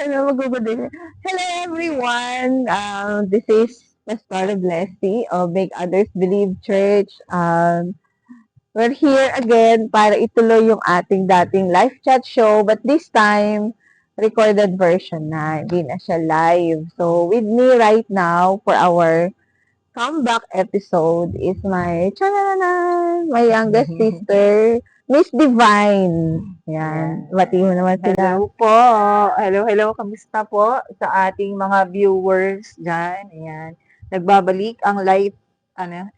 Hello, good evening. Hello, everyone. This is Pastora Blessy of Make Others Believe Church. We're here again para ituloy yung ating dating live chat show, but this time, recorded version na, hindi na siya live. So, with me right now for our comeback episode is my my youngest sister, Miss Divine. Yan. Bati mo naman sila. Hello po. Hello. Kamusta po sa ating mga viewers dyan? Ayan. Nagbabalik ang live,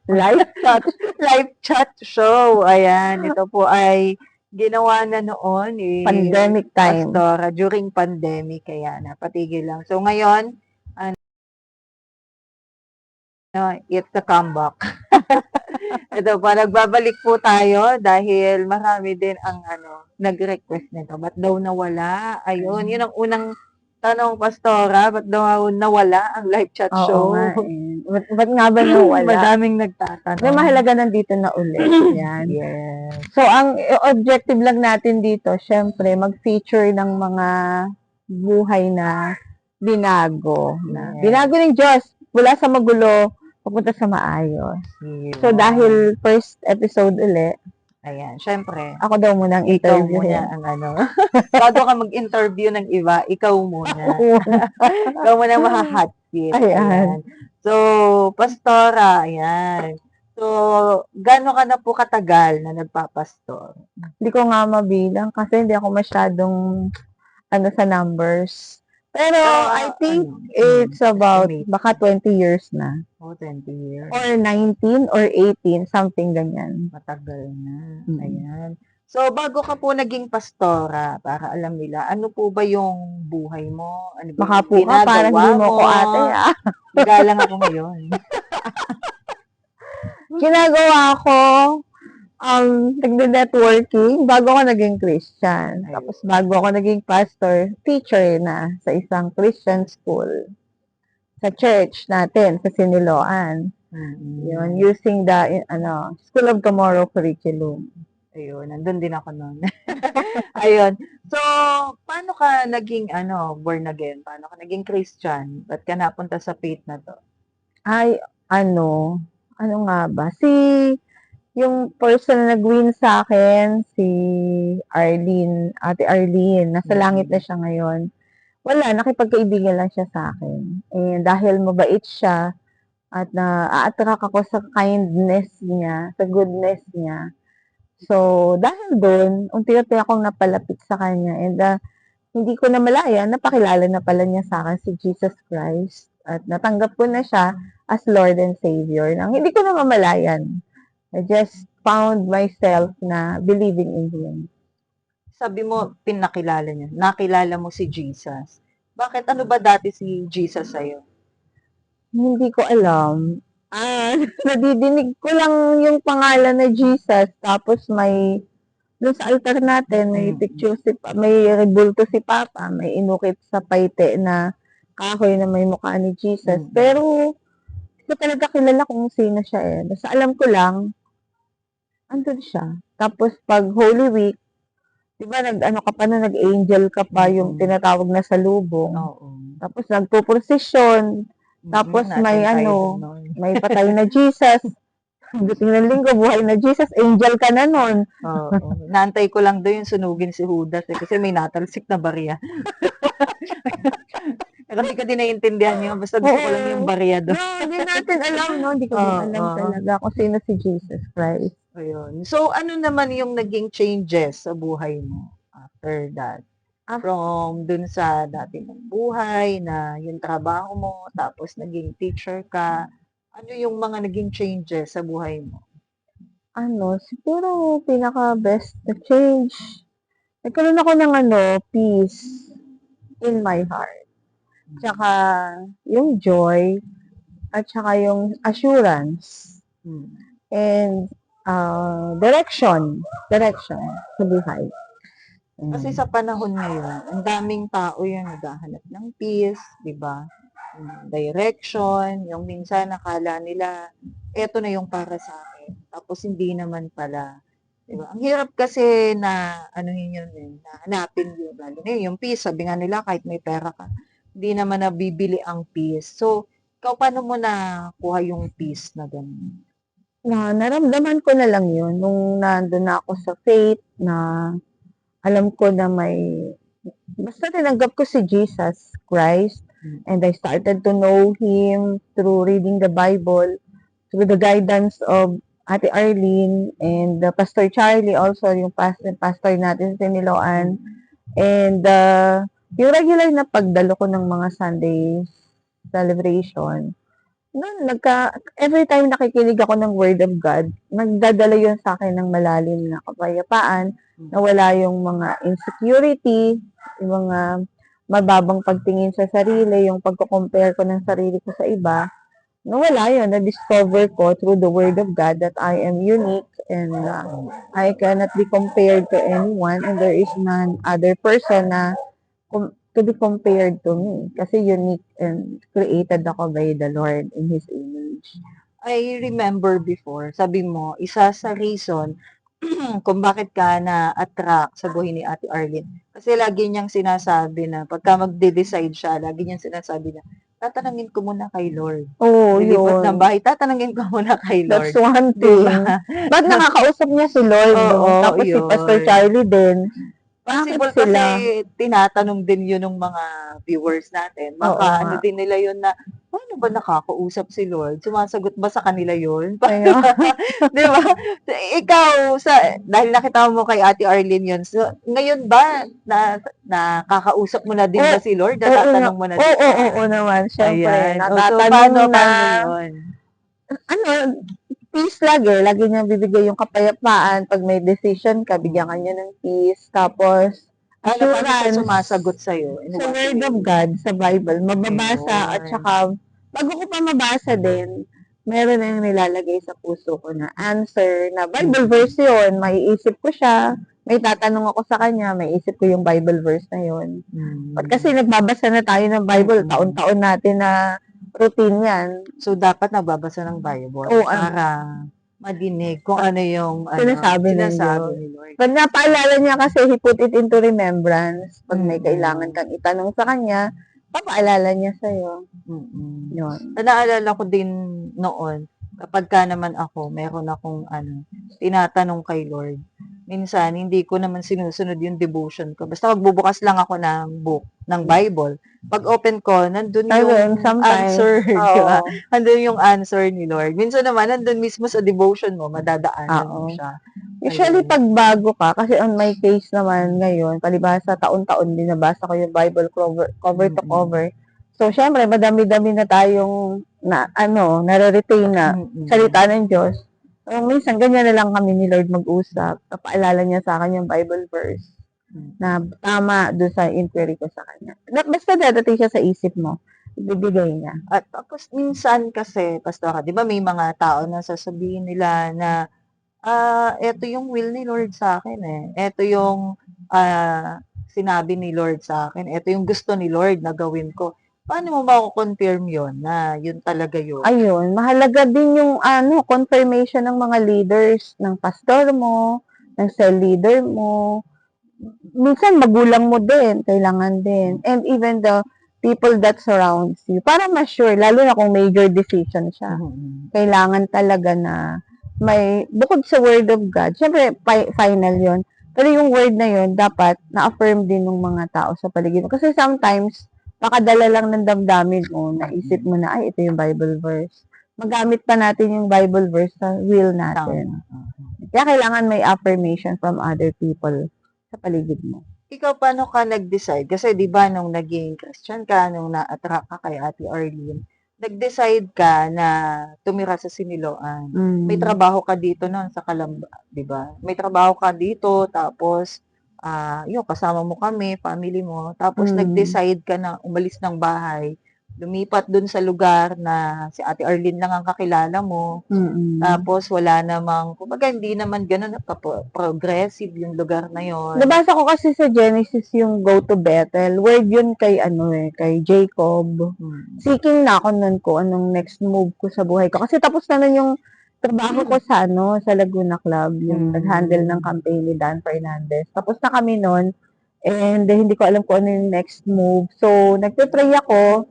Live chat. live chat show. Ayan. Ito po ay ginawa na noon. Pandemic time. Pastora, during pandemic. Kaya napatigil lang. So ngayon, it's a comeback. Ito po, nagbabalik po tayo dahil marami din ang nag-request nito. Ba't daw nawala? Ayun, yun ang unang tanong, Pastora. Ba't daw nawala ang live chat show? Oo nga eh. Ba't nga ba nawala? Madaming nagtatanong. May mahalaga nandito na ulit. Yan. Yes. So, ang objective lang natin dito, syempre, mag-feature ng mga buhay na binago. Yes. Binago ng Diyos mula sa magulo, papunta sa maayos. Yes. So, dahil first episode ulit, ayan, syempre. ako daw muna ang Ikaw interview. muna ang bago ka mag-interview ng iba, ikaw muna. Ikaw muna maha-hot seat. Ayan. So, Pastora, ayan. So, gaano ka na po katagal na nagpapastor? Hindi ko nga mabilang kasi hindi ako masyadong sa numbers. Pero I think it's about baka 20 years na. Oh, 20 years. Or 19 or 18, something ganyan. Matagal na. Ayan. So, bago ka po naging pastora, para alam nila, ano po ba yung buhay mo? Ano ba Baka po ka, parang hindi mo ko ate Galang ako ngayon. Ginagawa ko, nagde-networking bago ako naging Christian. Tapos bago ako naging pastor, teacher na sa isang Christian school. Sa church natin, sa Siniloan. Yun, using the School of Tomorrow curriculum. Ayun, nandun din ako noon. Ayun. So, paano ka naging born again? Paano ka naging Christian? Ba't ka napunta sa faith na to? Ay, ano nga ba? Yung person na nag-win sa akin, si Arlene, Ate Arlene, nasa langit na siya ngayon. Wala, nakipagkaibigan lang siya sa akin. And dahil mabait siya, at na-attract ako sa kindness niya, sa goodness niya. So, dahil doon, unti-unti akong napalapit sa kanya. And hindi ko na malaya, napakilala na pala niya sa akin si Jesus Christ. At natanggap ko na siya as Lord and Savior. Nang hindi ko na mamalayan. I just found myself na believing in Him. Sabi mo, pinakilala niya. Nakilala mo si Jesus. Bakit? Ano ba dati si Jesus sa'yo? Hindi ko alam. Nadidinig ko lang yung pangalan na Jesus. Tapos doon sa altar natin, may picture may rebulto si Papa. May inukit sa paite na kahoy na may mukha ni Jesus. Pero, hindi ko talaga kilala kung sino siya eh. Basta alam ko lang, andun siya. Tapos pag Holy Week, di ba nag-angel ka pa yung tinatawag na salubong. Tapos nagpo-prosesyon. Tapos may patay na Jesus. Buting ng linggo, buhay na Jesus, angel ka na nun. Naantay ko lang doon yung sunugin si Judas kasi may natalsik na barya. Hindi ka din naiintindihan yun. Basta gusto ko lang yung barya doon. No, hindi natin alam, no? Hindi ko alam talaga kung sino si Jesus Christ. Ayun. So, ano naman yung naging changes sa buhay mo after that? From dun sa dati mong buhay, na yung trabaho mo, tapos naging teacher ka, ano yung mga naging changes sa buhay mo? Siguro pinaka-best na change, nagkaroon ako ng peace in my heart. Tsaka yung joy, at tsaka yung assurance, and direction sa buhay. Kasi sa panahon ngayon, ang daming tao yung naghahanap ng peace, di ba? Direction, yung minsan nakala nila, eto na yung para sa akin. Tapos hindi naman pala. Diba? Ang hirap kasi na anuhin yun eh, na hanapin yun. Lalo na yung peace, sabi nga nila kahit may pera ka, hindi naman nabibili ang peace. So, ikaw paano mo nakuha yung peace na gano'n? Naramdaman ko na lang yun nung nandun na ako sa faith na alam ko na basta tinanggap ko si Jesus Christ and I started to know Him through reading the Bible, through the guidance of Ate Arlene and Pastor Charlie also, yung pastor natin sa Niloan. And yung regular na pagdalo ko ng mga Sunday celebration, noon, every time nakikinig ako ng Word of God, nagdadala yun sa akin ng malalim na kapayapaan, na wala yung mga insecurity, yung mga mababang pagtingin sa sarili, yung pagko-compare ko ng sarili ko sa iba. Wala yun. Na-discover ko through the Word of God that I am unique and I cannot be compared to anyone and there is none other person na to be compared to me. Kasi unique and created ako by the Lord in His image. I remember before, sabi mo, isa sa reason kung bakit ka na-attract sa buhay ni Ate Arlene. Kasi lagi niyang sinasabi na pagka magde-decide siya, lagi niyang sinasabi na, tatanungin ko muna kay Lord. Oo, Lilipat ng yun. bahay, tatanungin ko muna kay Lord. That's one thing. Diba? Ba't nakakausap niya si Lord? Oo, Tapos si Pastor yun. Charlie din. Bakit Possible sila? kasi tinatanong din yun ng mga viewers natin. Oo Baka ano nga. din nila yun na, paano ba nakakausap si Lord? Sumasagot ba sa kanila yun? Kaya, Di ba? Ikaw, dahil nakita mo kay Ate Arlene yun, so, ngayon ba, nakakausap mo na din ba si Lord? Natatanong mo na din ba? oo naman. Siyempre, Ayan. O, so, natatanong paano na, yun? peace lagi. Lagi niya bibigay yung kapayapaan. Pag may decision ka, bigyan ka niya ng peace. Tapos, Paano siya assurance sumasagot sa'yo? In sa what Word of way? God, sa Bible, mababasa at Ayun. saka, bago ko pa mabasa din, meron na yung nilalagay sa puso ko na answer, na Bible verse yun. Maiisip ko siya, may tatanong ako sa kanya, may isip ko yung Bible verse na yun. At kasi nagbabasa na tayo ng Bible, taon-taon natin na routine yan. So, dapat nagbabasa ng Bible Oo, para madinig kung ano yung sinasabi sinasabi ninyo. ni Lord. Pag napaalala niya kasi, he put it into remembrance. Pag may Mm. kailangan kang itanong sa kanya, papaalala niya sa'yo. Yun. Naalala ko din noon, kapag ka naman ako, meron akong tinatanong kay Lord. Minsan, hindi ko naman sinusunod yung devotion ko. Basta magbubukas lang ako ng book, ng Bible. Pag open ko, nandun yung Sometimes, answer, di ba? oo. Nandun yung answer ni Lord. Minsan naman, nandun mismo sa devotion mo, madadaanan mo Oo. siya. Usually, Ayun. pag bago ka, kasi on my case naman ngayon, palibhasa taon-taon binabasa ko yung Bible cover to cover. So, syempre, madami-dami na tayong nare-retain na salita ng Diyos. So, minsan, ganyan na lang kami ni Lord mag-usap. Napaalala niya sa akin yung Bible verse na tama doon sa inquiry ko sa kanya. Basta dadating siya sa isip mo, ibibigay niya. At tapos minsan kasi, Pastora, di ba may mga tao na sasabihin nila na, eto yung will ni Lord sa akin eh. Eto yung sinabi ni Lord sa akin. Eto yung gusto ni Lord na gawin ko. Paano mo mako-confirm yun na yun talaga yun? Ayun, mahalaga din yung confirmation ng mga leaders, ng pastor mo, ng cell leader mo. Minsan magulang mo din, kailangan din. And even the people that surrounds you. Para ma-sure, lalo na kung major decision siya. Kailangan talaga na bukod sa word of God, syempre final yon. Pero yung word na yon dapat na-affirm din ng mga tao sa paligid mo. Kasi sometimes, pakadala lang ng damdamin mo, naisip mo na, ay, ito yung Bible verse. Magamit pa natin yung Bible verse sa will natin. Kaya kailangan may affirmation from other people sa paligid mo. Ikaw, paano ka nag-decide? Kasi di ba nung naging Christian ka, nung na-attract ka kay Ate Arlene, nag-decide ka na tumira sa Siniloan. May trabaho ka dito noon sa Calamba, di ba? May trabaho ka dito, tapos yun, kasama mo kami, family mo, tapos nag-decide ka na umalis ng bahay, lumipat dun sa lugar na si Ate Arlene lang ang kakilala mo, tapos wala namang, kumbaga hindi naman ganun progressive yung lugar na yon. Nabasa ko kasi sa Genesis yung go to Bethel. Word yun kay kay Jacob. Seeking na ako nun ko anong next move ko sa buhay ko. Kasi tapos na nun yung trabaho ko sa sa Laguna Club, yung nag-handle ng Hmm. campaign ni Dan Fernandez. Tapos na kami nun, and hindi ko alam kung ano yung next move. So, nagpe-pray ako,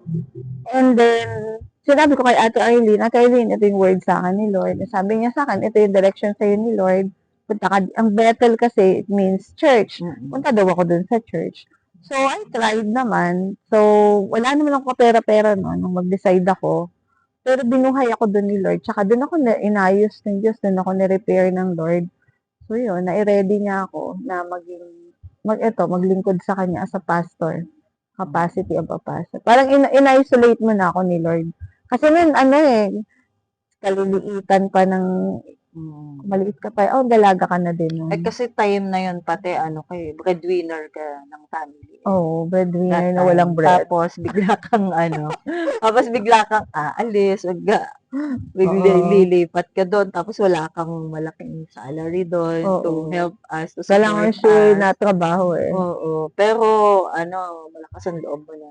and then, sinabi ko kay Ate Arlene, ito yung word sa akin ni Lord. Sabi niya sa akin, ito yung direction sa'yo ni Lord. Punta ka, ang Bethel kasi, it means church. Mm. Punta daw ako dun sa church. So, I tried naman. So, wala naman ako kapera-pera no, nung mag-decide ako. Pero binuhay ako dun ni Lord. Tsaka dun ako na inayos ng Diyos, dun ako ni-repair ng Lord. So, yun, na-ready niya ako na maglingkod sa Kanya as a pastor. Capacity of a pastor. Parang in-isolate mo na ako ni Lord. Kasi nun, kaliliitan pa ng, Mm. maliit ka pa, dalaga ka na din nun. Kasi time na yun pati breadwinner ka ng family. Oo, breadwinner That na walang time. bread. Tapos bigla kang tapos bigla kang aalis, Oo. lilipat ka doon, tapos wala kang malaking salary doon to Oo. help us, to Kailangan support sure us. na trabaho Oo. Pero malakas ang loob mo na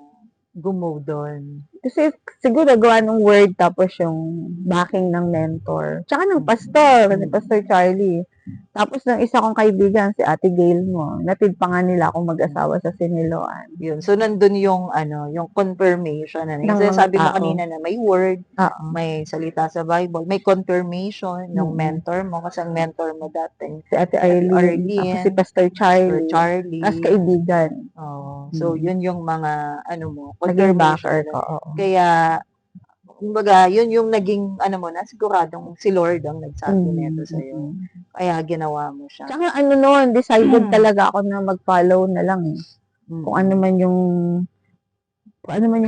gumove doon. Kasi siguro gawa ng word tapos yung backing ng mentor. Tsaka ng pastor, ni Pastor Charlie. Tapos ng isa kong kaibigan, si Ate Gail mo. Natid pa nga nila akong mag-asawa sa Siniloan. Yun. So, nandun yung yung confirmation. Ng Kasi mga sabi mo tao. kanina na may word, Oo. may salita sa Bible, may confirmation ng Mm. mentor mo. Kasi ang mentor mo dati, Si Ate Ate Arlene. Ako si Pastor Charlie. Charlie. Tapos kaibigan. Oo. So, yun yung mga, Naging confirmation. backer ko. Oo. Kaya, kumbaga, yun yung naging, mo na, siguradong si Lord ang nagsabi nito sa'yo. Kaya ginawa mo siya. Tsaka noon, decided talaga ako na mag-follow na lang eh. Kung ano man yung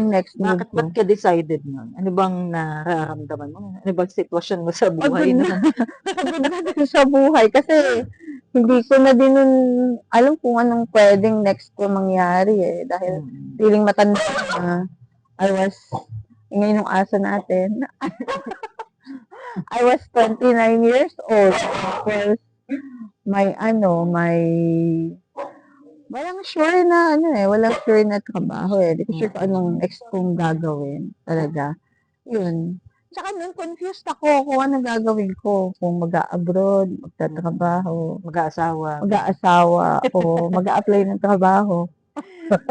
next move Bakit ko. ba't ka decided nun? Ano bang nararamdaman mo? Ano bang sitwasyon mo sa Pagod buhay na. nun? Pagod na din sa buhay. Kasi hindi ko na din nun alam kung anong pwedeng next ko mangyari eh. Dahil feeling matanda na. Ngayon yung aso natin. I was 29 years old. Tapos, walang sure na trabaho eh. Hindi ko sure kung anong next kong gagawin. Talaga. Yun. Tsaka nun, confused ako kung anong gagawin ko. Kung mag-a-abroad, magtatrabaho, mag-aasawa, o mag-a-apply ng trabaho.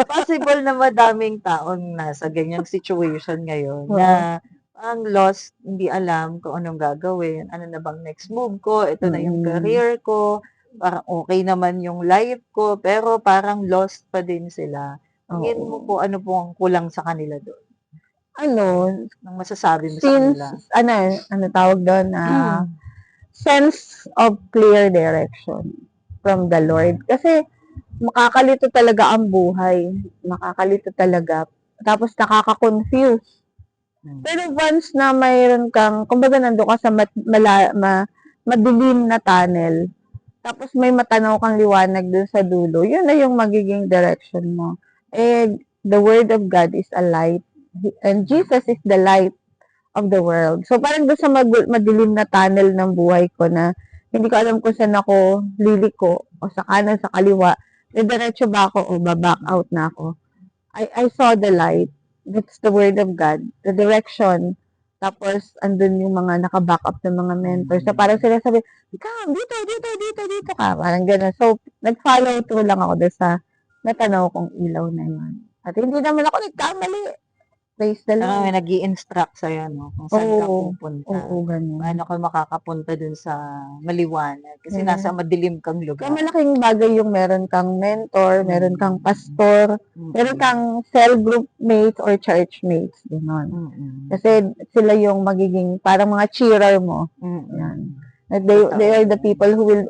Possible na madaming taong nasa ganyang situation ngayon na ang lost, hindi alam kung anong gagawin, ano na bang next move ko, ito na yung career ko, parang okay naman yung life ko, pero parang lost pa din sila. Tingin mo po, ano po ang kulang sa kanila doon? Ang masasabi mo sa kanila? Tawag doon, sense of clear direction from the Lord. Kasi, makakalito talaga ang buhay. Makakalito talaga. Tapos nakaka-confuse. Pero once na mayroon kang, kumbaga nando ka sa madilim na tunnel, tapos may matanaw kang liwanag dun sa dulo, yun na yung magiging direction mo. The Word of God is a light. And Jesus is the light of the world. So, parang doon sa madilim na tunnel ng buhay ko na hindi ko alam kung saan ako liliko o sa kanan, sa kaliwa. Diretso ba ako o back out na ako? I saw the light. That's the word of God. The direction. Tapos, andun yung mga naka-back up ng mga mentors. So, parang sila sabi, dito ka. Parang gano'n. So, nag-follow through lang ako doon sa natanaw kong ilaw na yun. At hindi naman ako nagkamali. Praise the Lord. May nag-i-instruct sa'yo, kung saan ka pupunta. Oo, ganun. Paano ka makakapunta dun sa maliwanag? Kasi nasa madilim kang lugar. Kaya malaking bagay yung meron kang mentor, meron kang pastor, meron kang cell group mates or church mates. Gano'n. Kasi sila yung magiging parang mga cheerer mo. Yan. They are the people who will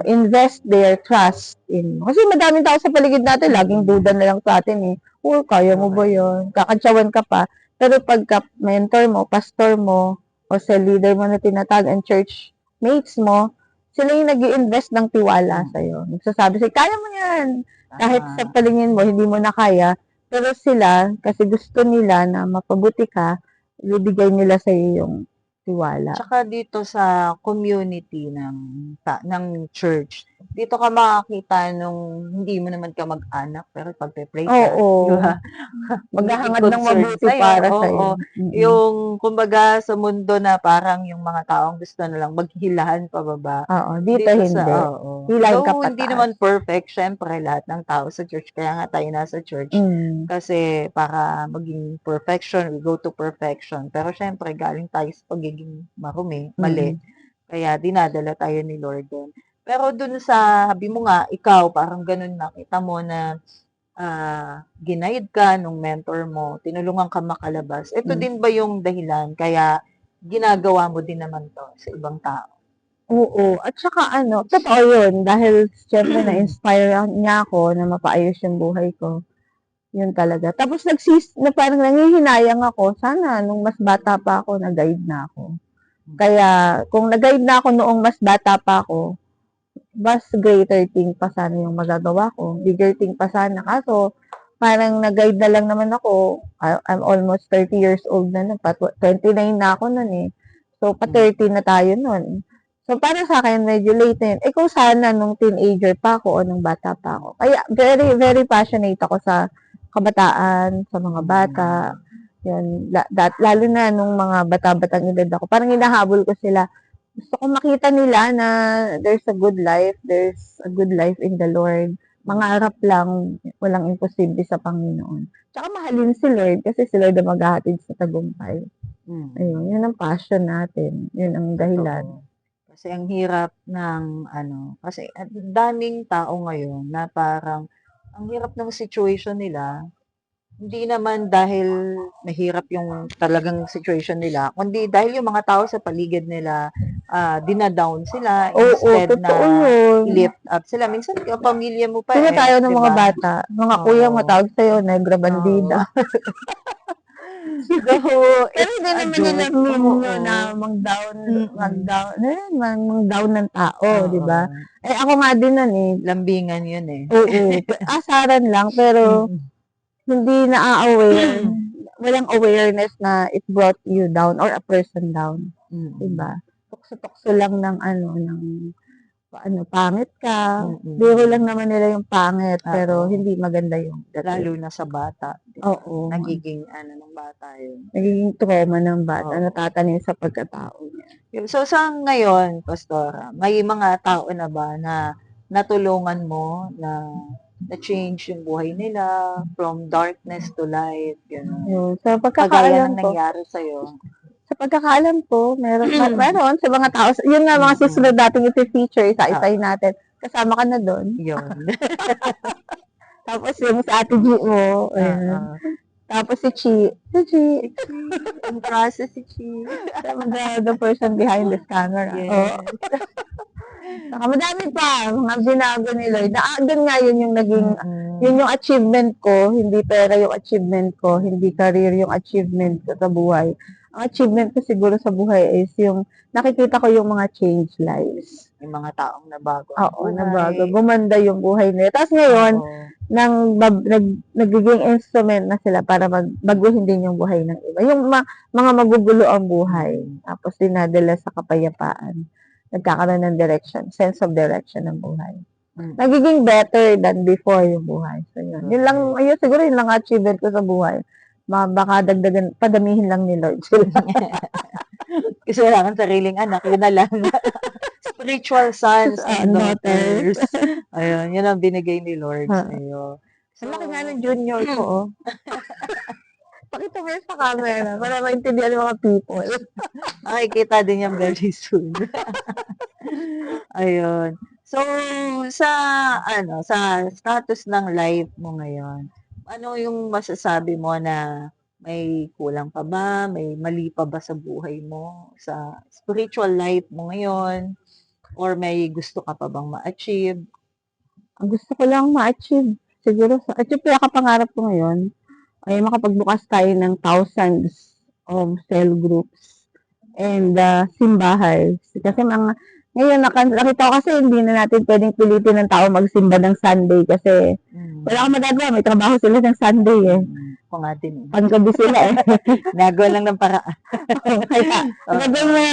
invest their trust in. Kasi madaming tao sa paligid natin, laging duda na lang sa atin eh. Kaya mo ba yun? Kakantsawan ka pa. Pero pagka mentor mo, pastor mo, o sa leader mo na tinatag and church mates mo, sila yung nag-i-invest ng tiwala sa'yo. Nagsasabi sa'yo, kaya mo yan. Kahit sa palingin mo, hindi mo na kaya. Pero sila, kasi gusto nila na mapabuti ka, ibibigay nila sa'yo yung tiwala. Tsaka dito sa community ng church, dito ka makakita nung hindi mo naman ka mag-anak, pero pagpe-pray ka, Oo. di ba? Maghahangad ng Concern mabuti sa'yo, para oo. sa'yo. Mm. Yung kumbaga sa mundo na parang yung mga taong gusto na lang maghilahan pababa, Oo, dito dito hindi. sa oo. Hilahin ka Though hindi pataas. naman perfect, siyempre lahat ng tao sa church, kaya nga tayo nasa church, Mm. kasi para maging perfection, we go to perfection. Pero siyempre galing tayo sa pagiging marumi, mali, Mm. kaya dinadala tayo ni Lord dun. Pero dun sa sabi mo nga, ikaw parang ganun nakita mo na ginaid ka nung mentor mo, tinulungan ka makalabas. Ito Hmm. din ba yung dahilan kaya ginagawa mo din naman 'to sa ibang tao? Oo, at saka ano, totoo yun dahil siyempre na-inspire niya ako na mapaayos yung buhay ko. Yun talaga. Tapos na parang nanghihinayang ako, sana nung mas bata pa ako, na-guide na ako. Kaya kung na-guide na ako noong mas bata pa ako, mas greater thing pa sana yung magagawa ko. Bigger thing pa sana. Kaso, parang na-guide na lang naman ako. I'm almost 30 years old na nun. 29 na ako nun eh. So, pa 30 na tayo nun. So, para sa akin, medyo late na yun. Eh, kung sana nung teenager pa ako o nung bata pa ako. Kaya, very, very passionate ako sa kabataan, sa mga bata. Yan. Lalo na nung mga bata-batang edad ako. Parang hinahabol ko sila. Gusto ko makita nila na there's a good life in the Lord. Mangarap lang, walang imposible sa Panginoon. Tsaka mahalin si Lord kasi si Lord ang maghahatid sa tagumpay. Ayun, yun ang passion natin. Yun ang dahilan. Totoo. Kasi ang hirap ng ano, kasi ang daming tao ngayon na parang ang hirap ng situation nila, hindi naman dahil mahirap yung talagang situation nila, kundi dahil yung mga tao sa paligid nila, dina-down sila Oo, instead totoo na yun. i-lift up sila. Minsan yung pamilya mo pa Sino tayo ng di mga ba? bata? Mga kuya, Oo. matawag sa'yo, negra Oo. bandida. Though Pero it's hindi a naman nila joke. mean Oo. yun na mang-down, Mm. mang-down ng tao, di ba? Oo. Eh, ako nga din nun eh. Lambingan yun eh. Oo, asaran lang, pero Mm. hindi na-aware. Walang awareness na it brought you down or a person down. Mm. Diba? Tukso-tukso lang ng pangit ka. Mm. Biro lang naman nila yung pangit, pero Oo. hindi maganda yung Lalo dating. na sa bata. Di ba? Oo. Nagiging ano ng bata yun. Nagiging trauma ng bata, Oo. natatanim sa pagkatao niya. So sa ngayon, Pastora, may mga tao na ba na natulungan mo na na-change yung buhay nila from darkness to light, gano'n? Yun. Sa Kagaya pagkakaalam ng ko, nangyari sa'yo. meron sa mga tao, yun nga mga susunod nating iti-feature, isa-isahin Oo. natin. Kasama ka na doon. Yun. Tapos yung sa ate G mo, ayan. Oo. Tapos si Chi, Ang process si Chi. the person behind this camera. Yes. Saka madami pa, mga binago ni Lloyd. Doon nga yun yung naging, Mm. yun yung achievement ko, hindi pera yung achievement ko, hindi career yung achievement ko sa buhay. Ang achievement ko siguro sa buhay is yung nakikita ko yung mga change lives. Yung mga taong nabago ang Oo, buhay. nabago. Gumanda yung buhay nila. Tapos ngayon, Oo. nagiging instrument na sila para baguhin din yung buhay ng iba. Yung mga magugulo ang buhay. Tapos dinadala sa kapayapaan. Nagkakaroon ng direction, sense of direction ng buhay. Nagiging better than before yung buhay. So yun. Yun lang, ayun siguro yun lang achievement ko sa buhay. Baka dagdagan, padamihin lang ni Lord sila. Kasi wala kang sariling anak, yun na lang. Spiritual sons and daughters. Ayun, yun ang binigay ni Lord sa'yo. Ang laki nga ng junior ko, oh. Pakita mo yun sa camera para maintindihan ng mga people. Makikita din yan very soon. Ayun. So, sa sa status ng life mo ngayon, ano yung masasabi mo na may kulang pa ba? May mali pa ba sa buhay mo? Sa spiritual life mo ngayon? Or may gusto ka pa bang ma-achieve? Ang gusto ko lang ma-achieve, siguro, at yung pinakapangarap ko ngayon, ay makapagbukas tayo ng thousands of cell groups and simbahay. Kasi ngayon, nakita ko kasi hindi na natin pwedeng pilitin ng tao magsimba ng Sunday kasi wala kang magagawa, may trabaho sila ng Sunday eh. Ako nga din. Panggabi sila eh. Nagawa lang ng paraan. Kaya,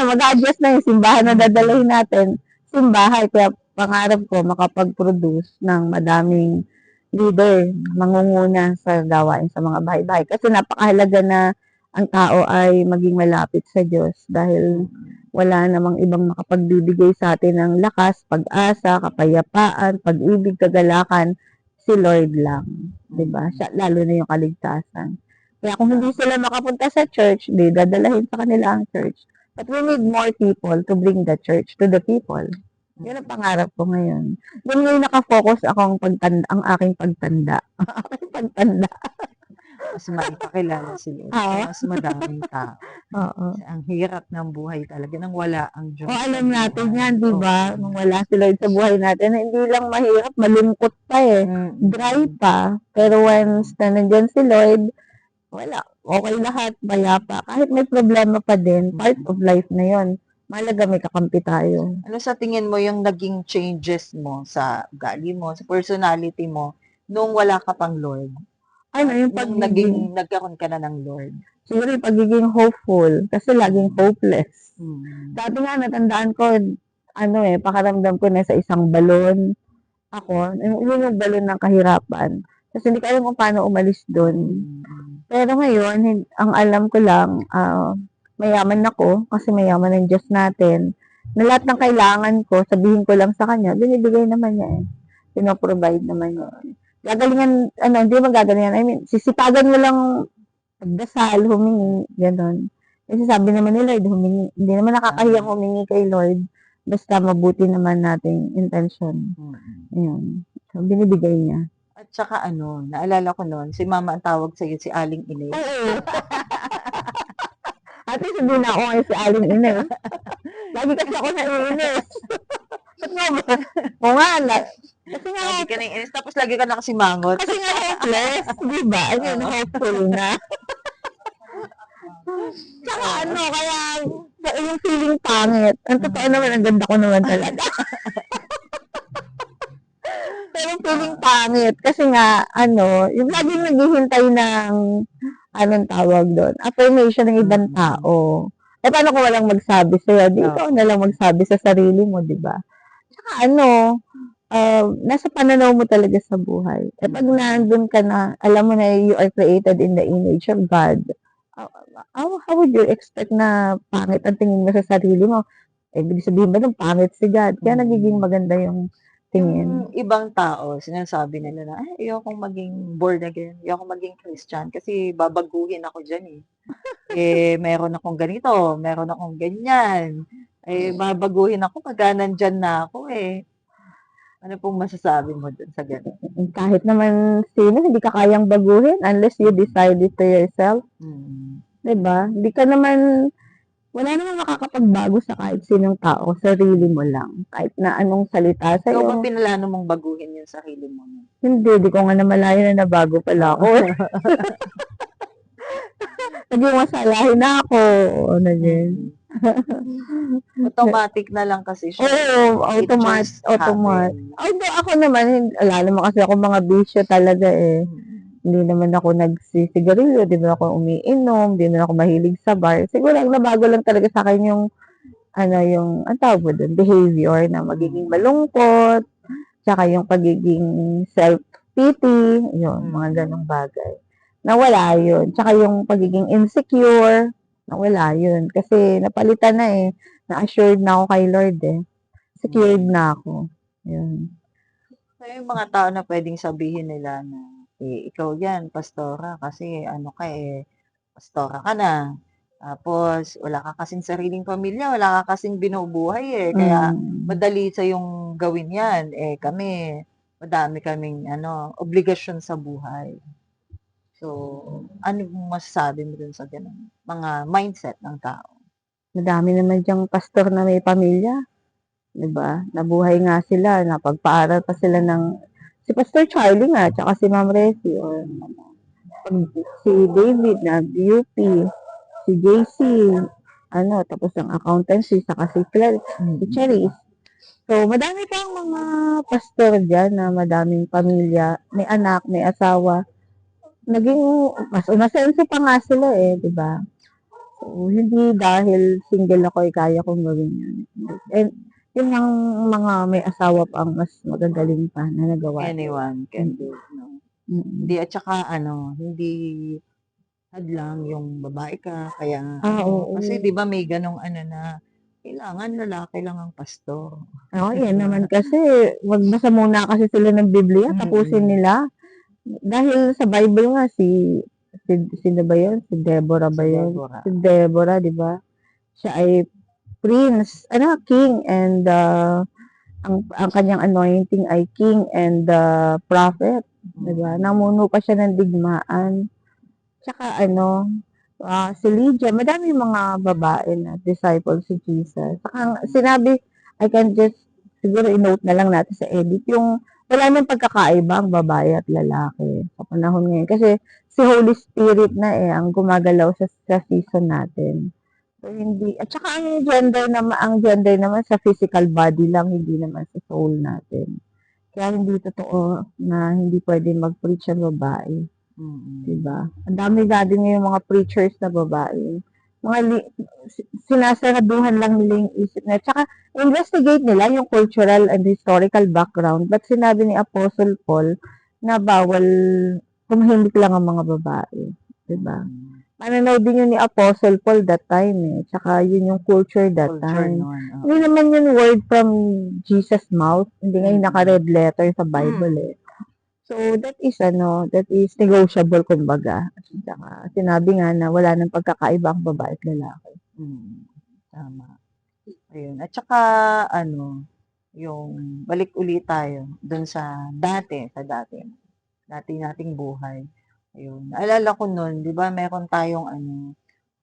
mag-adjust na yung simbahan na dadalhin natin. Simbahay, kaya pangarap ko makapag-produce ng madaming leader, mangunguna sa gawain sa mga bahay-bahay. Kasi napakahalaga na ang tao ay maging malapit sa Diyos dahil wala namang ibang makapagbibigay sa atin ng lakas, pag-asa, kapayapaan, pag-ibig, kagalakan, si Lord lang. 'Di ba? Siya, lalo na yung kaligtasan. Kaya kung hindi sila makapunta sa church, di dadalahin sa kanila ang church. But we need more people to bring the church to the people. Yun ang pangarap ko ngayon. Doon ngayon nakafocus akong ang aking pagtanda. Aking pagtanda. Mas maipakilala si Lord Oo. sa mas madaming tao. Oo. Kasi ang hirap ng buhay talaga nang wala ang Diyos O sa alam natin buhay. yan, di ba? Oo. Nung wala si Lord sa buhay natin, hindi lang mahirap, malungkot pa eh. Mm. Dry pa. Pero once na nandyan si Lord, wala. Okay lahat, bayapa. Kahit may problema pa din, part of life na yon. Mahalaga may kakampi tayo. Ano sa tingin mo yung naging changes mo sa ugali mo, sa personality mo, nung wala ka pang Lord? Ano, yung Nung pagiging, nagkaroon ka na ng Lord? siguro yung pagiging hopeful, kasi laging hopeless. Mm. Dati nga, natandaan ko, pakaramdam ko na sa isang balon. Ako, yun yung balon ng kahirapan. Kasi hindi ko alam kung paano umalis doon. Pero ngayon, ang alam ko lang, mayaman ako, kasi mayaman ang Diyos natin. Na lahat ng kailangan ko, sabihin ko lang sa Kanya, binibigay naman niya eh. Pinoprovide naman niya. Gagalingan, hindi mo gagalingan. I mean, sisipagan mo lang pagdasal, humingi, gano'n. Kasi sabi naman ni Lord, humingi. Hindi naman nakakahiyang humingi kay Lord. Basta mabuti naman nating intention. Ayun. So, binibigay niya. At saka naalala ko noon, si Mama ang tawag sa'yo, si Aling Ine. Oo. Ate, sabihin na ako ngayon si Aling Ine. Lagi kasi ako naiinis. Ba't nga ba? Oo nga, kasi nga, Lagi ka nang inis, tapos lagi ka nakasimangot. kasi nga hopeless, di ba? Ayun, hopeful na. Tsaka kaya yung feeling pangit. Ang totoo naman, ang ganda ko naman talaga. Pero feeling pangit kasi nga, yung laging naghihintay ng, anong tawag doon, affirmation ng ibang tao. Eh, paano kung walang magsabi sa'yo? Di ikaw na lang magsabi sa sarili mo, di ba? Tsaka nasa pananaw mo talaga sa buhay. Eh, pag nandun ka na, alam mo na you are created in the image of God, how would you expect na pangit ang tingin mo sa sarili mo? Eh, ibig sabihin ba nung pangit si God? Kaya nagiging maganda yung tingin. Yung ibang tao, sinasabi nila na, ay, ayokong maging born again, ayokong maging Christian, kasi babaguhin ako dyan eh. Meron akong ganito, meron akong ganyan. Babaguhin ako pagka nandyan na ako eh. Ano pong masasabi mo dun sa ganun? Kahit naman sino, hindi ka kayang baguhin unless you decide it to yourself. Diba? Hindi ka naman, wala namang makakapagbago sa kahit sinong tao, sarili mo lang. Kahit na anong salita Ikaw ba sa'yo. pinalano mong baguhin yung sarili mo? Hindi, di ko nga namalayan na nabago pala ako. Naging masalahin na ako. Naging. Automatic na lang kasi siya. Oo, It just automat. happened. Although ako naman, wala naman kasi ako mga bisyo talaga eh. Hindi naman ako nagsisigarilyo, di naman ako umiinom, di naman ako mahilig sa bar. Siguro ang nabago lang talaga sa akin yung, ang tawag mo doon, behavior na magiging malungkot, tsaka yung pagiging self-pity, yun, mga ganong bagay. Nawala yun. Tsaka yung pagiging insecure, nawala yun. Kasi napalitan na eh. Na-assured na ako kay Lord eh. Secured na ako. Yun. So, yung mga tao na pwedeng sabihin nila na, ikaw yan, pastora, kasi pastora ka na. Tapos, wala ka kasing sariling pamilya, wala ka kasing binubuhay eh. Kaya, madali sa yung gawin yan. Kami, madami kaming, obligasyon sa buhay. So, ano masasabi mo dun sa ganun? Mga mindset ng tao. Madami naman diyang pastor na may pamilya. Diba? Nabuhay nga sila, napagpaaral pa sila si Pastor Charlie nga, tsaka si Ma'am Resi, or si David na UP, si JC, tapos ang accountancy, saka si Claire, si Cherise. So, madami pang mga pastor dyan na madaming pamilya, may anak, may asawa. Mas umasenso pa nga sila eh, di ba? So, hindi dahil single ako kaya kong gawin yun. And Yun ang mga may asawa pa ang mas magagaling pa na nagawa. Anyone can do, no? Mm. Hindi, at saka hindi hadlang yung babae ka, kaya Oo. kasi 'di ba may ganong na kailangan lalaki lang ang pastor. Oo, yan naman kasi magbasa muna kasi sila ng Biblia, tapusin nila. Dahil sa Bible nga sino ba yun? Si Deborah ba Si yun? Deborah. Si Deborah, di ba? Siya ay prince, king, and ang kanyang anointing ay king and prophet, di ba? Namuno pa siya ng digmaan. Tsaka si Lydia, madami mga babae na disciple si Jesus. Saka sinabi, I can just, siguro i-note na lang natin sa edit, yung wala nang pagkakaiba ang babae at lalaki sa panahon ngayon. Kasi si Holy Spirit na ang gumagalaw sa season natin. So, hindi, at saka ang gender naman sa physical body lang, hindi naman sa soul natin. Kaya hindi totoo na hindi pwede mag-preach ang babae. Diba? Ang dami din ngayon mga preachers na babae. Sinasaraduhan lang nila yung isip na. Tsaka, investigate nila yung cultural and historical background. But sinabi ni Apostle Paul na bawal tumahimik lang ang mga babae. Diba? Mananaw din yun ni Apostle Paul that time Tsaka yun yung culture that time. Hindi naman yung word from Jesus' mouth. Hindi nga yung naka-red letter sa Bible So, that is negotiable, kumbaga. Tsaka, sinabi nga na wala nang pagkakaiba ang babae at lalaki. Tama. Ayun. At saka, yung balik ulit tayo dun sa dati nating buhay. Ayun. Naalala ko nun, di ba, meron tayong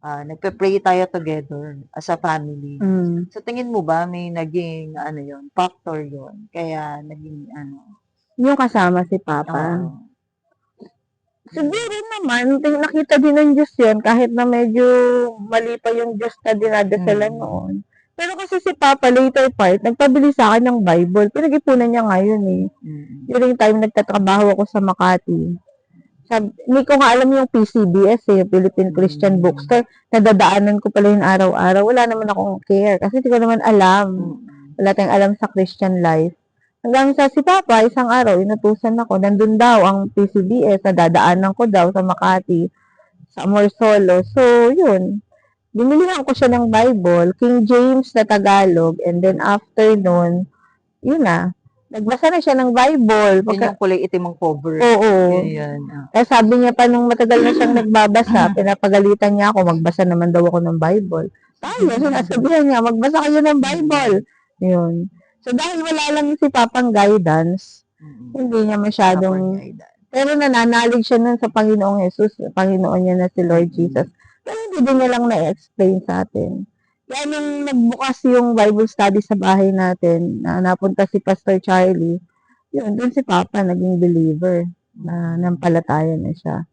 nagpe-pray tayo together as a family. Sa tingin mo ba, may naging, yun, factor yun? Kaya, naging, Yung kasama si Papa. oo. Siguro naman, nakita din ng Diyos yun, kahit na medyo mali pa yung Diyos na dinadasalan noon. Pero kasi si Papa, later part, nagpabili sa akin ng Bible. Pinag-ipunan niya ngayon During time nagtatrabaho ako sa Makati. Hindi ko nga alam yung PCBS Philippine Christian Bookstore. Nadadaanan ko pala yung araw-araw. Wala naman akong care kasi hindi ko naman alam. Wala tayong alam sa Christian life. Hanggang sa si Papa, isang araw, inutusan ako, nandun daw ang PCBS, nadadaanan ko daw sa Makati, sa Amorsolo. So, yun. Binilihan ko siya ng Bible, King James na Tagalog, and then after nun, yun nagbasa na siya ng Bible. Yun yung kulay itim ang cover. Oo. Yan. Kaya sabi niya pa nung matagal na siyang nagbabasa, pinapagalitan niya ako, magbasa naman daw ako ng Bible. Tayo, sinasabihan niya, magbasa kayo ng Bible. Yun. So, dahil wala lang si Papang guidance, hindi niya masyadong, pero nananalig siya nun sa Panginoong Jesus, Panginoon niya na si Lord Jesus. Pero hindi din niya lang na-explain sa atin. Kaya nung nagbukas yung Bible study sa bahay natin, na napunta si Pastor Charlie, yun, dun si Papa naging believer, na nampalataya na siya.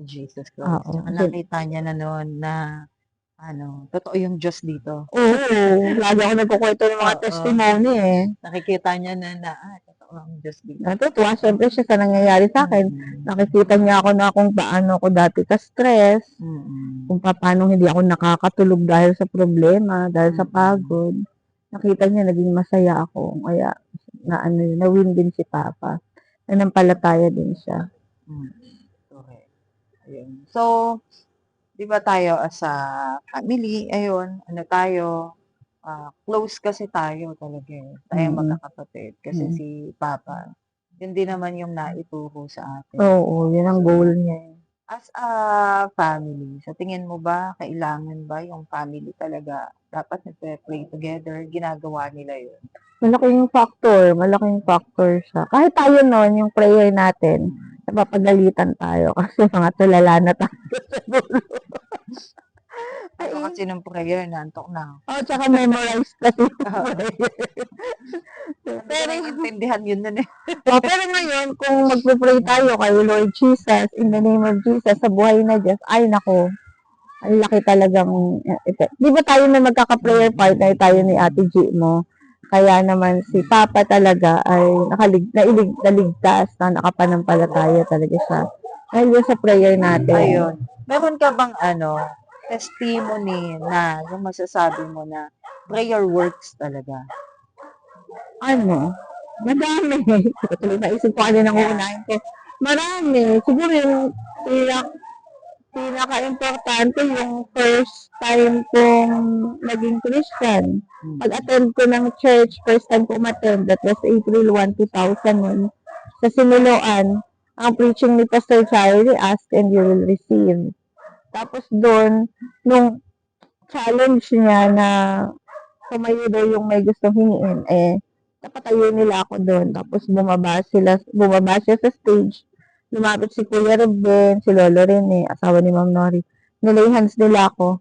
Jesus Christ. Saka nakita niya na noon na totoo yung Diyos dito. Oo, lagi ako nagkukwento ng mga testimony Nakikita niya na totoo ang Diyos dito. Natutuwa syempre siya sa nangyayari sa akin. Nakikita niya ako na kung paano ako dati ka-stress, kung paano hindi ako nakakatulog dahil sa problema, dahil sa pagod. Nakita niya naging masaya ako. Kaya na-win din si Papa. Nanampalataya din siya. Okay. Ayun. So, di ba tayo as a family, ayun, close kasi tayo talaga Tayong magkakapatid. Kasi si Papa, yun din naman yung naituro sa atin. Oo, yun ang goal niya. As a family, sa tingin mo ba, kailangan ba yung family talaga dapat nagpe-pray together, ginagawa nila yun? Malaking factor siya. Kahit tayo noon, yung prayer natin, napapagalitan tayo kasi mga tulala na tayo sa dulo. Kasi nung prayer, nantok na. Tsaka memorize kasi yung prayer. Pero intindihan yun na pero ngayon, kung magpe-pray tayo kay Lord Jesus, in the name of Jesus, sa buhay na Diyos, ay nako, ang laki talagang effect. Di ba tayo na magkaka-prayer partner tayo ni Ate G mo? Kaya naman si Papa talaga ay naligtas na nakapanampalataya talaga siya. Ngayon sa prayer natin. Ayun. Meron ka bang testimony na yung masasabi mo na prayer works talaga? Ano, madami. Hindi ko tuloy naisip ko ano nang uunahin ko. Marami. Siguro yung pinaka-importante yung first time kong naging Christian. Pag-attend ko ng church, first time ko umattend, that was April 1, 2001. Sa Sinuloan, ang preaching ni Pastor Charlie, ask and you will receive. Tapos doon, nung challenge niya na tumayo daw yung may gustong hingiin, napatayo nila ako doon. Tapos bumaba siya sa stage. Lumapit si Kuya Ruben, si Lolo Rene, asawa ni Ma'am Nori. Nilay hands nila ako.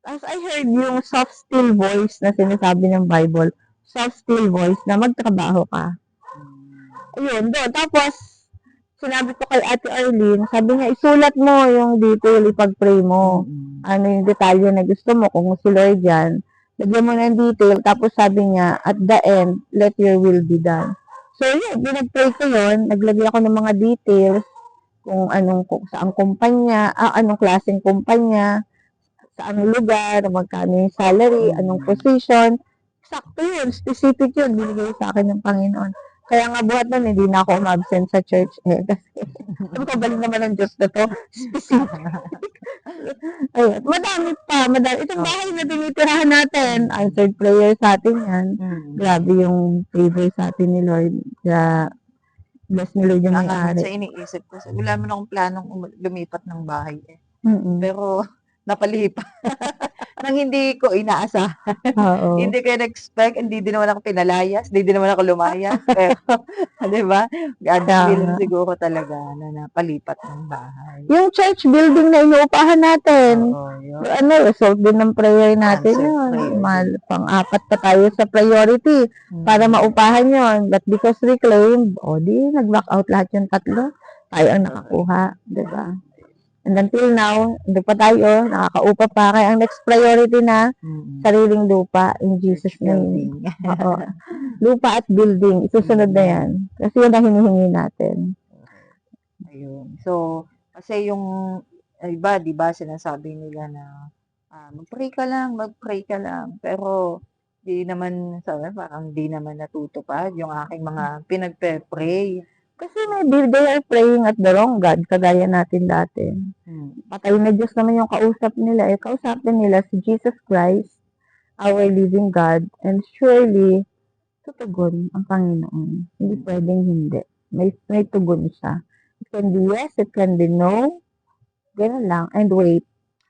As I heard yung soft still voice na sinasabi ng Bible, soft still voice na magtrabaho ka. Ayun, doon. Tapos, sinabi ko kay Ate Arlene, sabi niya, isulat mo yung detail, ipag-pray mo. Ano yung detalye na gusto mo, kung si Lord yan. Lagyan mo ng detail, tapos sabi niya, at the end, let your will be done. So, yun, pinag-pray ko yun, naglagay ako ng mga details, kung saang kumpanya, anong klaseng kumpanya, sa anong lugar, magkano yung salary, anong position. Sakto yun, specific yun, binigay sa akin ng Panginoon. Kaya nga buhat nun, hindi na ako umabsent sa church Kasi, sabi ko, galing naman ng Diyos na to. Specific. Ayun, madami. Itong bahay na tinitirahan natin, answered prayer sa atin yan. Grabe yung favor sa atin ni Lord. Kaya, bless ni Lord yung may-ari. Sa iniisip ko, wala man akong planong lumipat ng bahay Mm-mm. Pero, napalipat. Nang hindi ko inaasahan. Oo. Hindi ko in-expect, hindi din naman ako pinalayas, hindi din naman ako lumayas. Pero, di ba? God's will siguro talaga na napalipat ng bahay. Yung church building na inuupahan natin, result din ng prayer natin yun. Pang-apat pa tayo sa priority para maupahan yun. But because reclaimed, nag-back out lahat yung tatlo. Tayo ang nakakuha, di ba? And until now, hindi pa tayo, nakakaupa pa. Kaya ang next priority na, sariling lupa in Jesus' name. Lupa at building, isusunod na yan. Kasi yun ang hinihingi natin. Ayun. So, kasi yung iba, di ba, sinasabi nila na mag-pray ka lang. Pero, di naman, parang di naman natutupad yung aking mga pinagpe-pray. Kasi maybe they are praying at the wrong God, kagaya natin dati. Patay na Diyos naman yung kausap nila. Kausapin nila si Jesus Christ, our living God, and surely, tutugon ang Panginoon. Hindi pwedeng hindi. May tugon siya. It can be yes, it can be no. Ganun lang. And wait.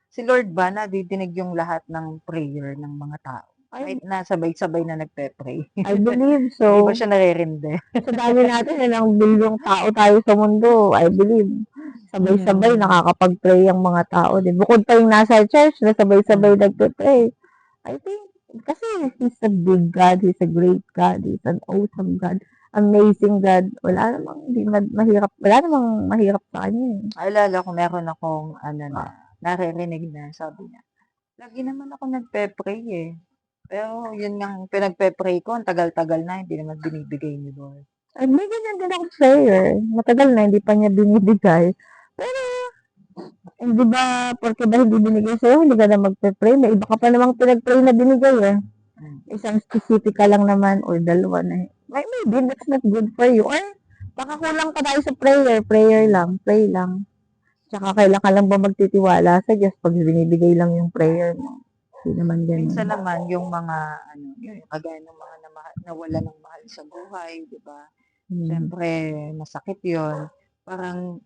Si Lord ba nadidinig yung lahat ng prayer ng mga tao? Kahit na sabay-sabay na nagpe-pray. I believe so. Hindi ba siya naririndi? Sa dami natin, ilang bilyong tao tayo sa mundo. I believe. Sabay-sabay nakakapag-pray ang mga tao. Bukod pa yung nasa church na sabay-sabay nagpe-pray. I think, kasi He's a big God, He's a great God, He's an awesome God, amazing God. Wala namang mahirap sa Kanya. Alala ko, meron akong naririnig na sabi niya, lagi naman ako nagpe-pray Pero yun nga, pinagpe-pray ko, ang tagal-tagal na, hindi naman binibigay ni Lord. Ay, may ganyan din ako prayer. Matagal na, hindi pa niya binibigay. Pero, hindi ba, porque ba hindi binigay sa'yo, hindi ka na magpe-pray. May iba ka pa namang pinag-pray na binigay Isang specific ka lang naman, or dalawa na. Maybe that's not good for you. Or, baka kulang pa tayo sa prayer. Pray lang. Tsaka kailan ka lang ba magtitiwala sa Diyos pag binibigay lang yung prayer mo. Hindi naman ganun. Minsan naman, yung mga, yung kagaya ng mga nawala ng mahal sa buhay, di ba? Siyempre, masakit yun. Parang,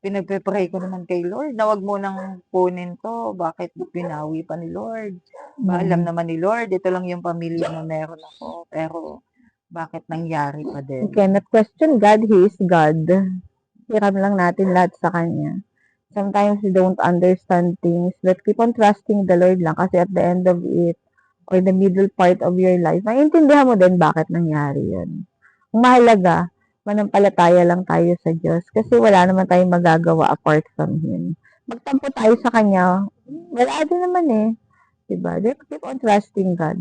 pinagpe-pray ko naman kay Lord na wag mo nang kunin to. Bakit binawi pa ni Lord? Alam naman ni Lord, ito lang yung pamilya na meron ako. Pero, bakit nangyari pa din? You cannot question God. He is God. Hiram lang natin lahat sa Kanya. Sometimes we don't understand things, but keep on trusting the Lord lang kasi at the end of it, or the middle part of your life, maintindihan mo din bakit nangyari yun. Ang mahalaga, manampalataya lang tayo sa Diyos kasi wala naman tayong magagawa apart from Him. Magtampo tayo sa Kanya, wala din naman Diba? Keep on trusting God.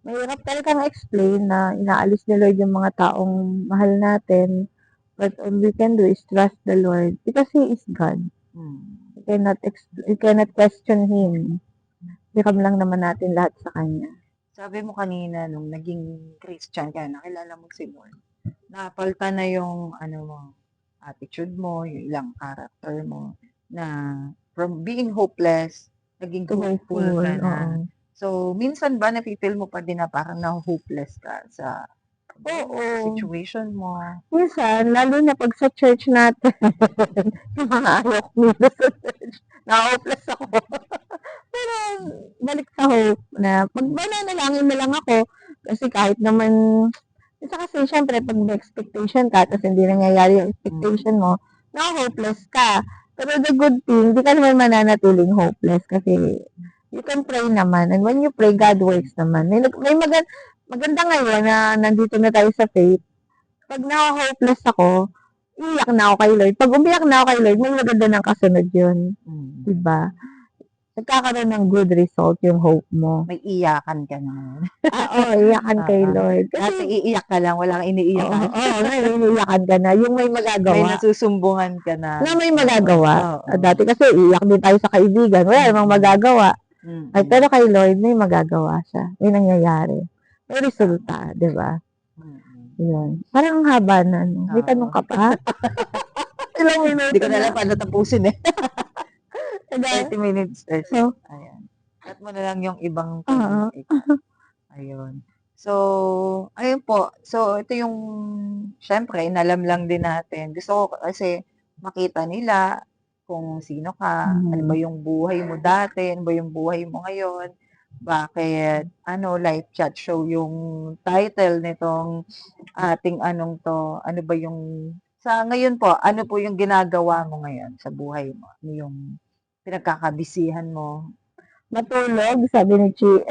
Mahirap talagang explain na inaalis ni Lord yung mga taong mahal natin, but all we can do is trust the Lord because He is God. You cannot question Him. Hiram lang naman natin lahat sa Kanya. Sabi mo kanina nung naging Christian ka, nakilala mo si Lord, napalitan na yung ano mo, attitude mo, yung ilang character mo, na from being hopeless, naging To hopeful hopeful, ka na. oo. So, minsan ba nafi-feel mo pa din na parang na-hopeless ka sa Oo. situation mo? Minsan, lalo na 'pag sa church natin, yung mga ayaw kumilos sa church, na-hopeless ako. Pero balik sa hope na mananalangin na lang ako kasi kahit naman kasi siyempre 'pag may expectation ka tapos hindi nangyayari yung expectation mo, na-hopeless ka. Pero the good thing, di ka naman mananatiling hopeless kasi you can pray naman and when you pray, God works naman. May maganda ngayon na nandito na tayo sa faith. 'Pag naho-hopeless ako, iiyak na ako kay Lord. 'Pag umiyak na ako kay Lord, may maganda ng kasunod yun, Mm. 'di ba? Nagkakaroon ng good result yung hope mo. May iyakan ka na. Oo, iyakan kay Oo. Lord. Dati Kasi iiyak ka lang, wala kang oo, iniiyakan. ngayon iiyakan ka na, yung may May magagawa. nasusumbungan ka na. Na may Oo. magagawa. Oo. Dati kasi iiyak din tayo sa kaibigan, wala namang magagawa. Ay, Mm. pero kay Lord may magagawa siya. May nangyayari. May resulta, 'di ba? Mm. Yun. Parang ang haba na, no? May tanong ka pa? Ilang minuto Hindi ko na na? alam paano tapusin eh. Diba? 30 minutes. So, Ayan. Cut mo na lang yung ibang oo. pwedeng Ayun. So, ayun po. So, ito yung, syempre, inalam lang din natin. Gusto ko kasi makita nila kung sino ka, ano ba yung buhay mo dati, ano ba yung buhay mo ngayon, bakit, live chat show yung title nitong ating anong to, ano ba yung, sa ngayon po, ano po yung ginagawa mo ngayon sa buhay mo? Ano yung pinagkakabisihan mo? Matulog, sabi ni Chi.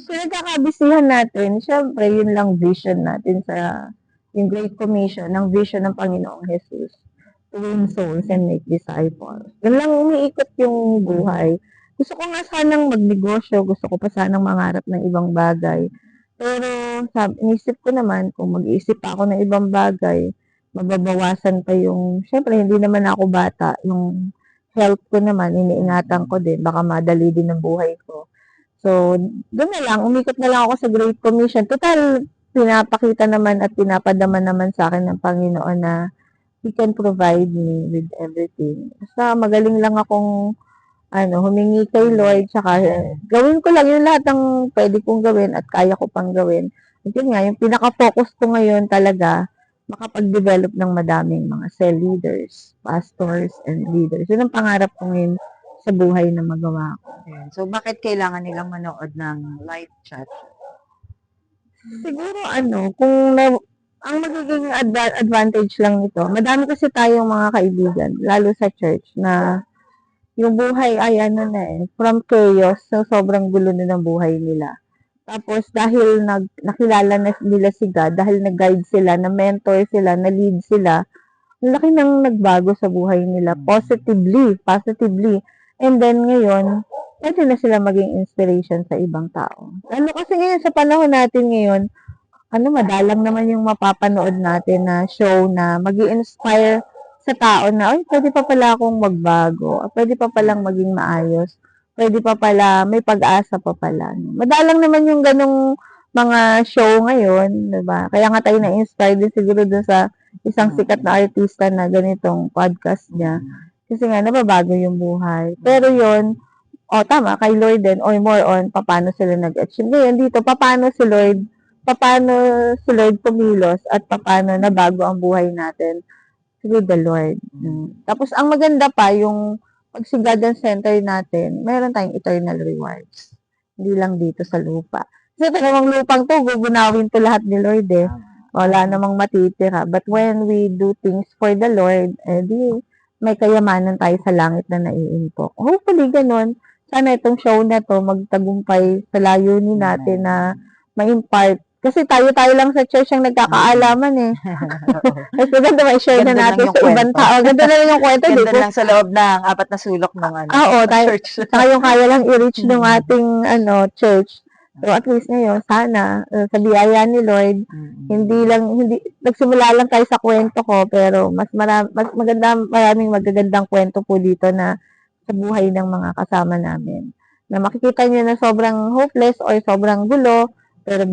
Pinagkakabisihan natin, syempre, yun lang vision natin sa yung Great Commission, ng vision ng Panginoong Jesus. To win souls and make disciples. Yun lang umiikot yung buhay. Gusto ko nga sanang magnegosyo, gusto ko pa sanang mangarap ng ibang bagay. Pero inisip ko naman, kung mag-iisip pa ako ng ibang bagay, mababawasan pa yung, syempre, hindi naman ako bata. Yung health ko naman, iniingatan ko din. Baka madali din ang buhay ko. So, doon na lang, umikot na lang ako sa Great Commission. Total, pinapakita naman at pinapadama naman sa akin ng Panginoon na He can provide me with everything. Basta magaling lang akong humingi kay Lord, tsaka gawin ko lang yung lahat ng pwede kong gawin at kaya ko pang gawin. At yun nga, yung pinaka-focus ko ngayon talaga, makapag-develop ng madaming mga cell leaders, pastors, and leaders. Yun ang pangarap ko ngayon sa buhay na magawa ko. Ayan. So, bakit kailangan nilang manood ng live chat? Siguro ang magiging advantage lang nito, madami kasi tayong mga kaibigan, lalo sa church, na yung buhay ay from chaos, so sobrang gulo na ng buhay nila. Tapos dahil nakilala na nila si God, dahil nag-guide sila, na-mentor sila, na-lead sila, ang laki nang nagbago sa buhay nila, positively. And then ngayon, pwede na sila maging inspiration sa ibang tao. Kasi ngayon, sa panahon natin ngayon, madalang naman yung mapapanood natin na show na mag-i-inspire sa tao na, ay, pwede pa pala akong magbago, pwede pa palang maging maayos, pwede pa pala, may pag-asa pa pala. Madalang naman yung ganong mga show ngayon, diba? Kaya nga tayo na-inspire din siguro dun sa isang sikat na artista na ganitong podcast niya. Kasi nga, nababago yung buhay. Pero yun, tama, kay Lord din, or more on, paano sila nag-achieve. Ngayon dito, paano si Lord kumilos at paano nabago ang buhay natin through the Lord. Tapos, ang maganda pa, yung pag si God ang center natin, meron tayong eternal rewards. Hindi lang dito sa lupa. Kasi ito namang lupang to, gugunawin to lahat ni Lord eh. Wala namang matitira. But when we do things for the Lord, may kayamanan tayo sa langit na naiimpok. Hopefully, ganun. Sana itong show na to magtagumpay sa layunin natin na ma-impart. Kasi tayo-tayo lang sa church ang nagkakaalaman eh. Mas maganda may share na Ganda lang natin yung sa ibang kwento. tao. Ganda na lang yung kwento. Ganda lang sa loob ng 4 na sulok ng Oo, church. saka yung kaya lang i-reach ng ating church. So at least ngayon, sana sa biyaya ni Lord, hindi nagsimula lang tayo sa kwento ko, pero mas maraming magagandang kwento po dito na sa buhay ng mga kasama namin. na makikita niyo na sobrang hopeless or sobrang gulo, pero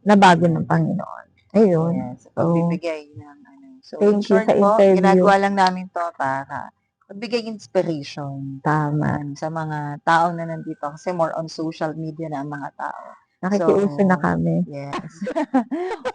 nabago ng Panginoon. Ayun. Yes, So, pagbibigay ng ano. So, in thank you short sa po, interview. ginagawa lang namin 'to para magbigay inspiration Tama. sa mga tao na nandito kasi more on social media na ang mga tao. Nakikiuso na kami. Yes.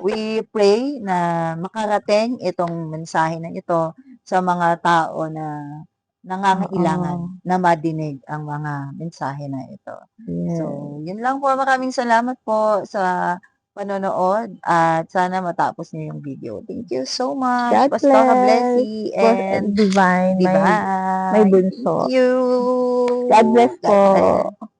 We pray na makarating itong mensahe na ito sa mga tao na nangangailangan Oo. na madinig ang mga mensahe na ito. Yes. So, yun lang po. Maraming salamat po sa panonood at sana matapos niyo yung video. Thank you so much. God Pastora bless. Blessy and Divine. May Divine. bunso. Thank you. God bless po. bless.